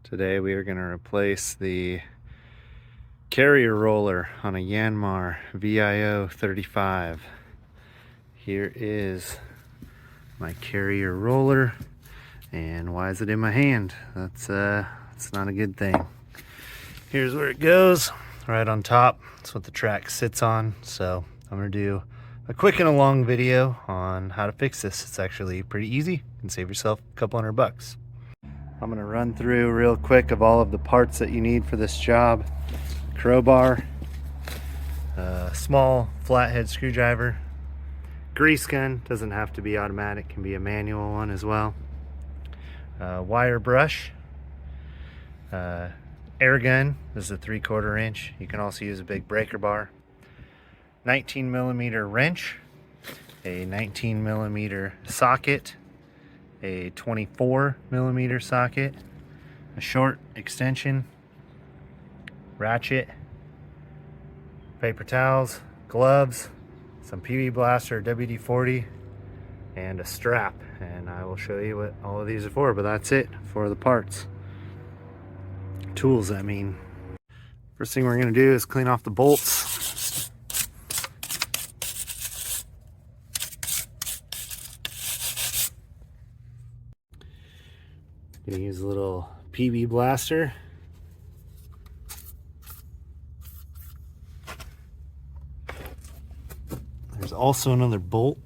Today we are going to replace the carrier roller on a Yanmar Vio 35. Here is my carrier roller, and why is it in my hand? That's not a good thing. Here's where it goes, right on top. That's what the track sits on. So I'm going to do a quick and a long video on how to fix this. It's actually pretty easy. You can save yourself a couple $100. I'm going to run through real quick of all of the parts that you need for this job. Crowbar, small flathead screwdriver, grease gun, doesn't have to be automatic, can be a manual one as well, wire brush, air gun, this is a 3/4 inch, you can also use a big breaker bar, 19mm wrench, a 19mm socket, a 24mm socket, a short extension, ratchet, paper towels, gloves, some PB blaster, WD-40, and a strap. And I will show you what all of these are for, but that's it for the parts. Tools, I mean. First thing we're going to do is clean off the bolts. Gonna use a little PB blaster. There's also another bolt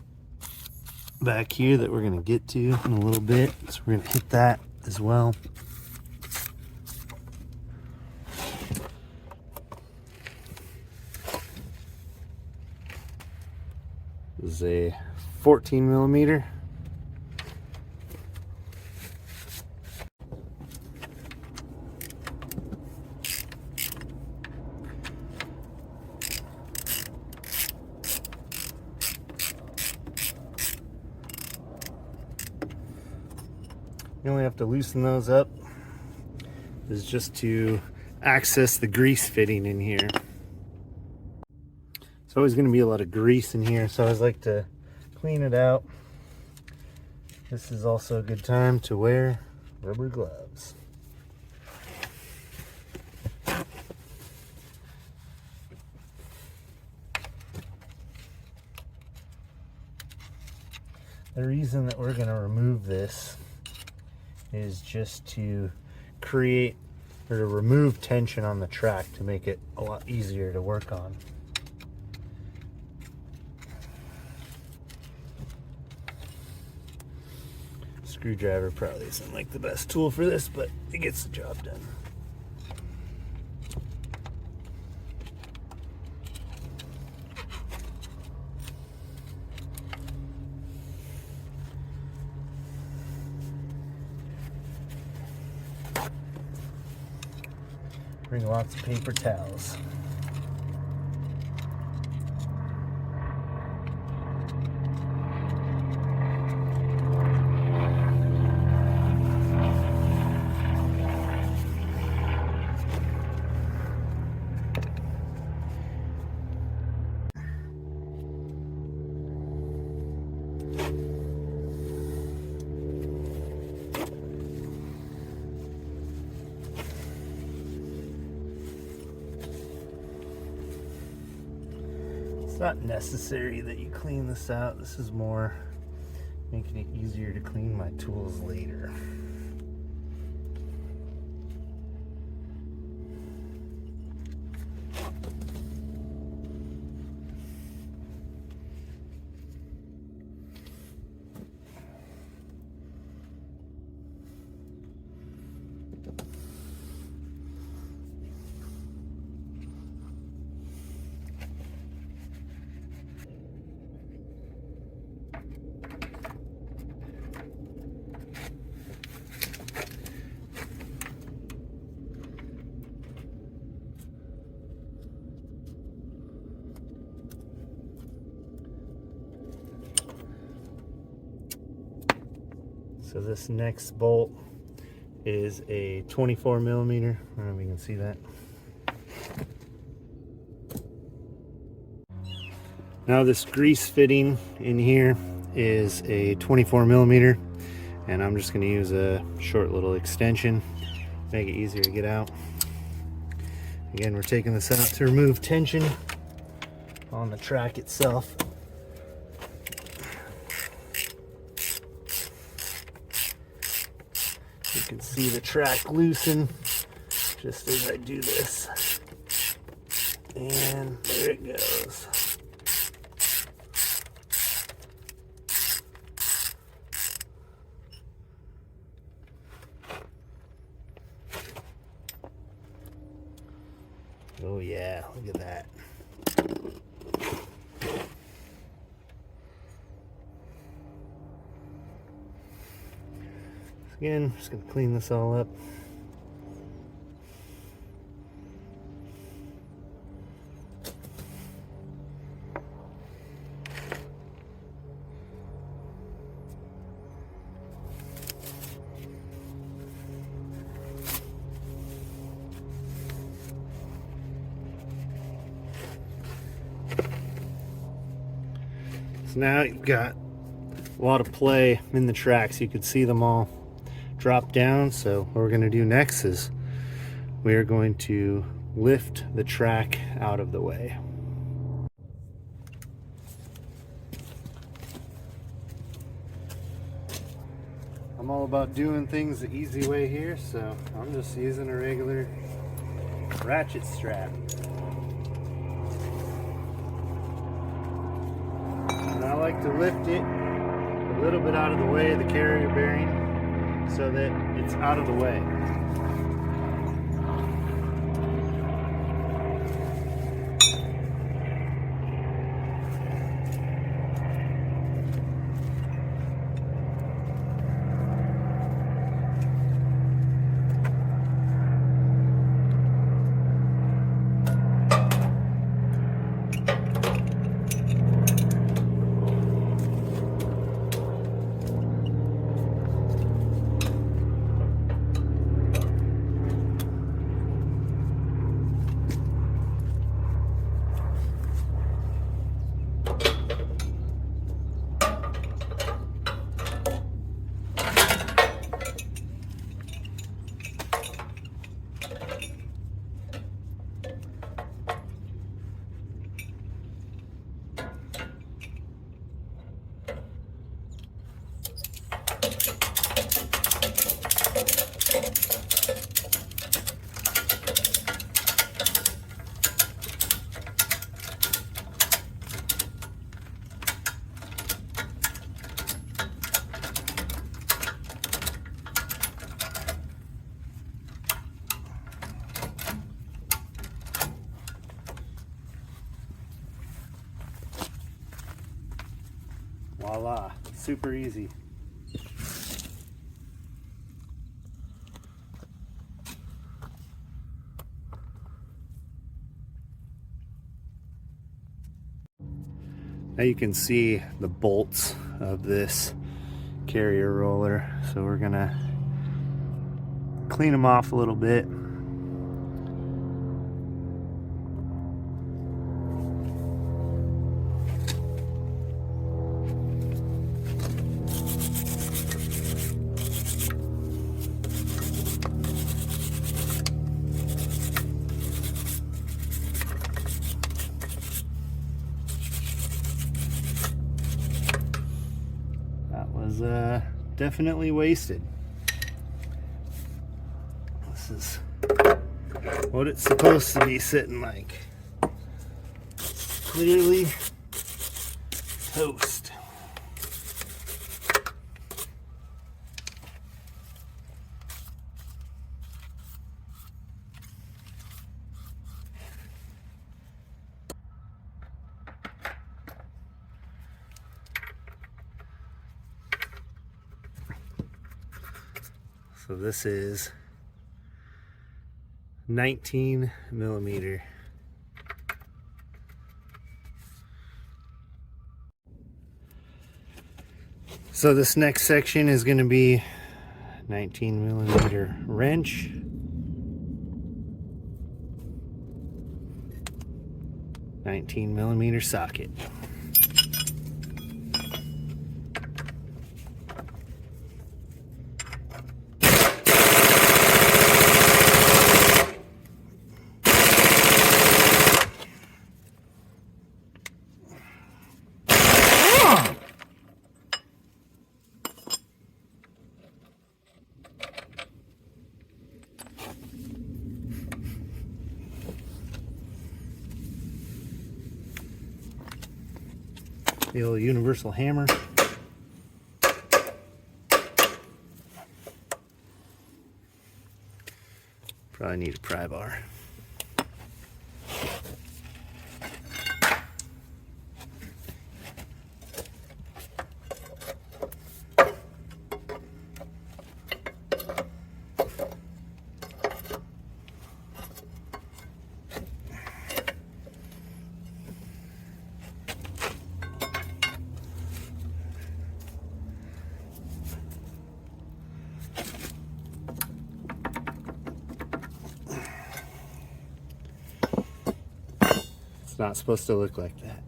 back here that we're gonna get to in a little bit, so we're gonna hit that as well. This is a 14mm. You only have to loosen those up is just to access the grease fitting in here. There's always going to be a lot of grease in here, so I always like to clean it out. This is also a good time to wear rubber gloves. The reason that we're going to remove this is just to create or to remove tension on the track to make it a lot easier to work on. Screwdriver probably isn't like the best tool for this, but it gets the job done. Bring lots of paper towels. It's not necessary that you clean this out. This is more making it easier to clean my tools later. So this next bolt is a 24mm. I don't know if you can see that. Now this grease fitting in here is a 24mm, and I'm just going to use a short little extension make it easier to get out. Again, we're taking this out to remove tension on the track itself. You can see the track loosen just as I do this. And there it goes. Oh yeah, look at that. Again, just gonna clean this all up. So now you've got a lot of play in the tracks. You could see them all drop down. So what we're going to do next is we're going to lift the track out of the way. I'm all about doing things the easy way here, so I'm just using a regular ratchet strap. And I like to lift it a little bit out of the way of the carrier bearing so that it's out of the way. Voila, super easy. Now you can see the bolts of this carrier roller, so we're gonna clean them off a little bit. Was definitely wasted. This is what it's supposed to be sitting like. Clearly toast. So this is 19 millimeter. So this next section is going to be 19 millimeter wrench. $19mm socket. The old universal hammer. Probably need a pry bar. It's not supposed to look like that.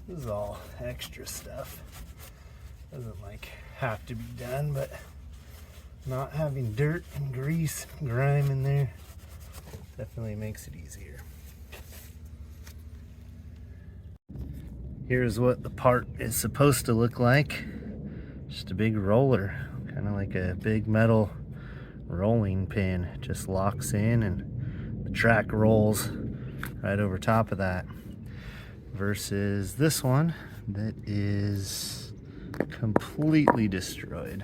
This is all extra stuff. Doesn't like have to be done, but not having dirt and grease and grime in there definitely makes it easier. Here's what the part is supposed to look like. Just a big roller, kind of like a big metal rolling pin. It just locks in and the track rolls right over top of that. Versus this one that is completely destroyed.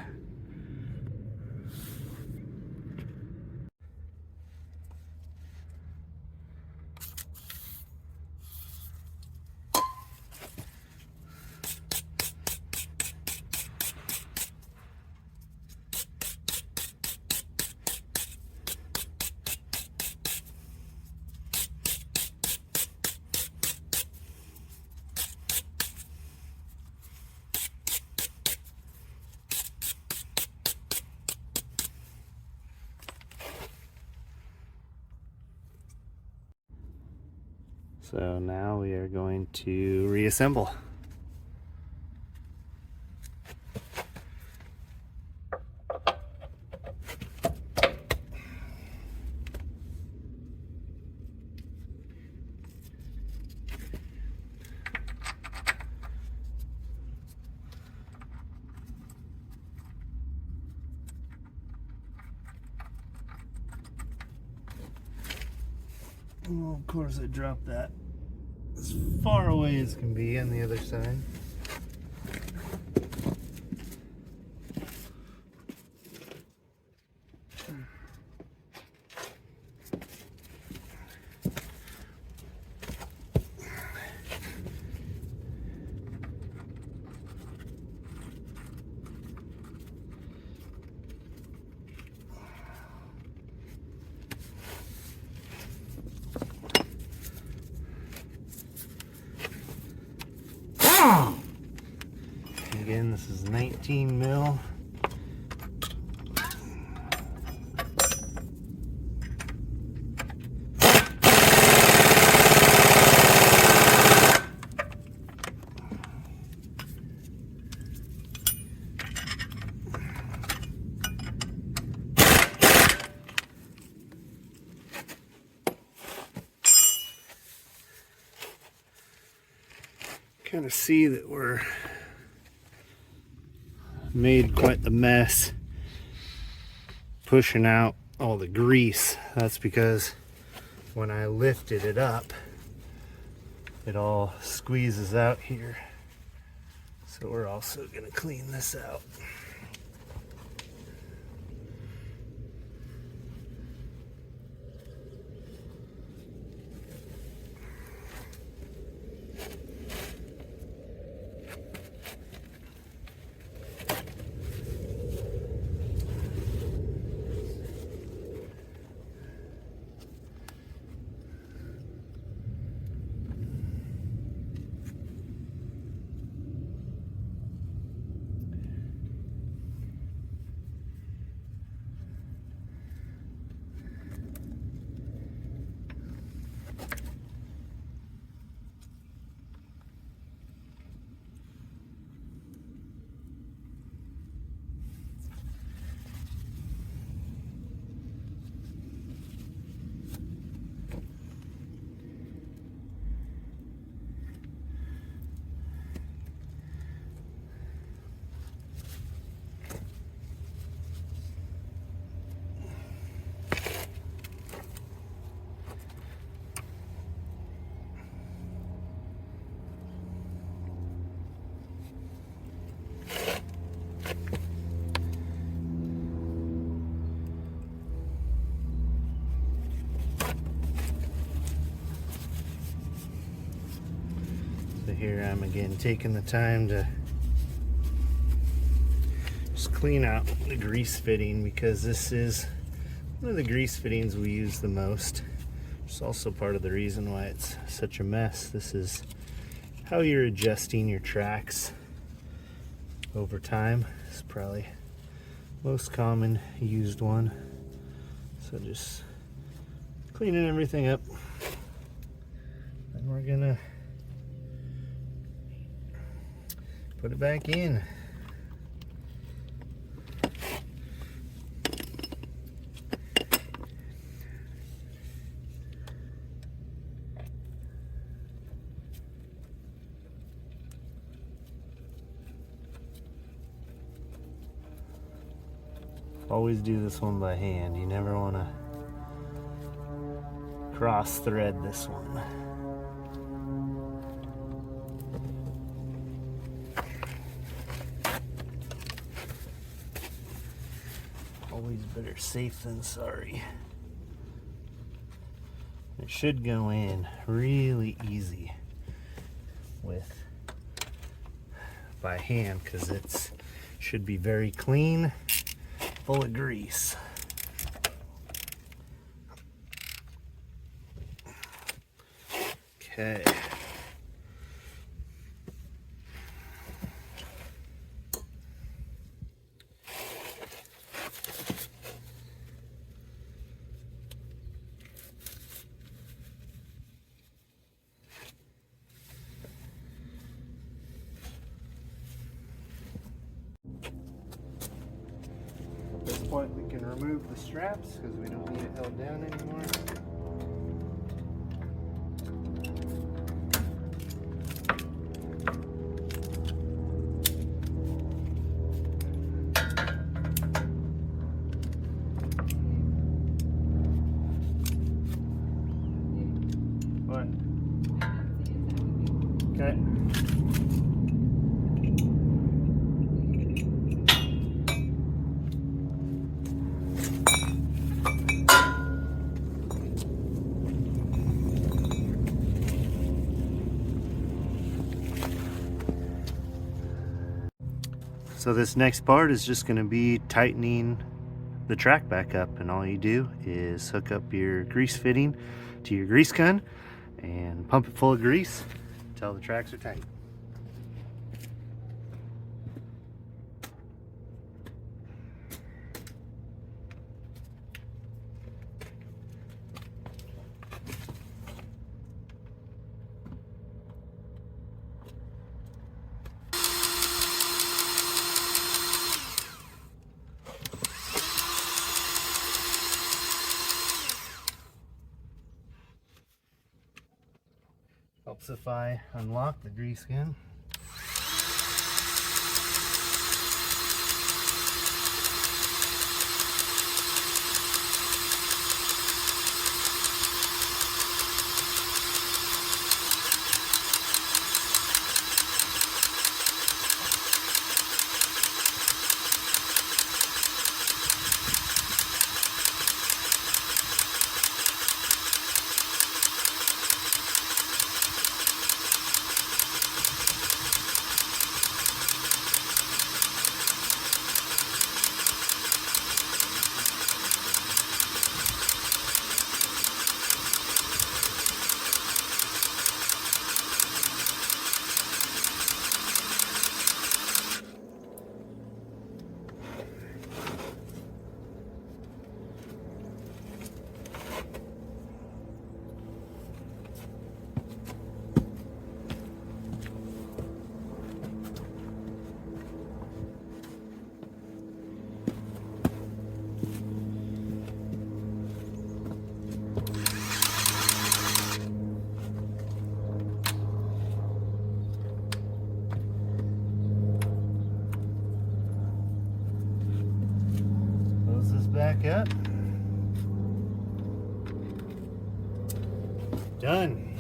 So now we are going to reassemble. Well, of course I dropped that as far away as can be on the other side. Again, this is 19 mil. Kind of see that we're made quite the mess pushing out all the grease. That's because when I lifted it up, it all squeezes out here. So we're also going to clean this out. here, I'm again taking the time to just clean out the grease fitting, because this is one of the grease fittings we use the most. It's also part of the reason why it's such a mess. This is how you're adjusting your tracks over time. It's probably most common used one. So just cleaning everything up. Then we're gonna put it back in. Always do this one by hand. You never want to cross thread this one. Always better safe than sorry. It should go in really easy with by hand, because it should be very clean, full of grease. Okay. At this point, we can remove the straps because we don't need it held down anymore. What? Okay. So this next part is just going to be tightening the track back up, and all you do is hook up your grease fitting to your grease gun and pump it full of grease until the tracks are tight. Helps if I unlock the grease gun. Back up. Done.